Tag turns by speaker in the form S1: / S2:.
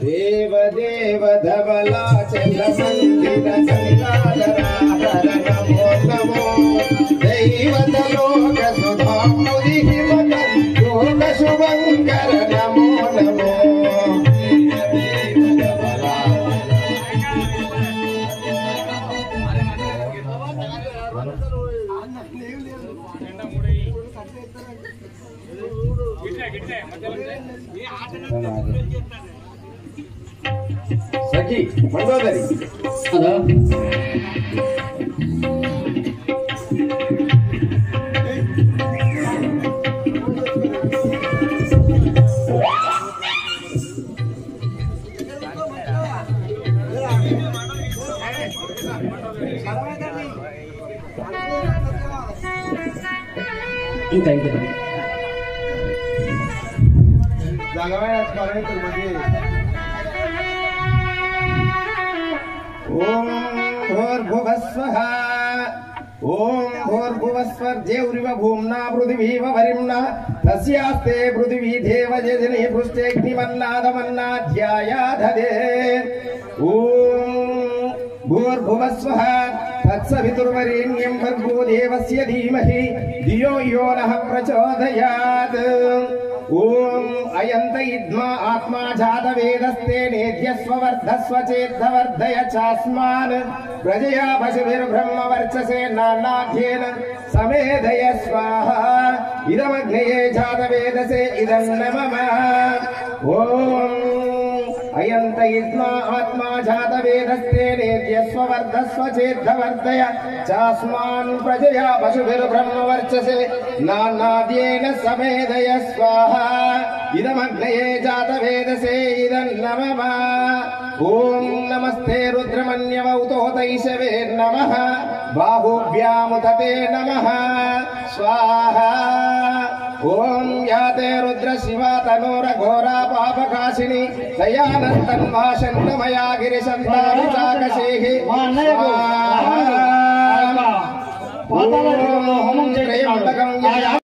S1: देव देव धवला चल मंदिर चंद्राधर नमो नमो दैवतलोक सुधामुदि योग शुभंकर नमो नमो सखी मंडोदरी
S2: अदा ఇంకా
S1: ओम भूर्भुवस्वः ओम भूर्भुवस्वर्जेवरिव भूम्ना पृथिवीव वरिम्ना तस्यास्ते पृथिवी देवजजने पृष्ठेऽग्निमन्नादमन्नाध्यायाधदे ओम भूर्भुवस्वः तत्सवितुर्वरेण्यं भर्गो देवस्य धीमहि धियो यो नः प्रचोदयात् ओम अयंत इद्मा आत्मा जात वेदस्ते नेद्यस्व वर्धस्व चेद्धवर्धय चास्मान् प्रजया पशुभिर्ब्रह्म वर्चसे नानाध्येन समेधय स्वाहा इदमग्नये जात वेदसे इदं न मम ओम अयंत इद्मा आत्मा जात वेदस्ते नेद्यस्व वर्धस्व चेद्धवर्धय चास्मान् प्रजया पशुभिर्ब्रह्म वर्चसे नानाद्येन समेधय स्वाहा इदमग्नये जात वेदसे इदं न मम ओम नमस्ते रुद्रमन्यवौतोतैषवे नमः बाहुभ्यामुदते नमः स्वाहा ओम याते रुद्र शिवा तनोरघोरा पापकाशिनी दयानस्तन्वाशन्तमया गिरिशन्ताविचाकशेः स्वाहा ओम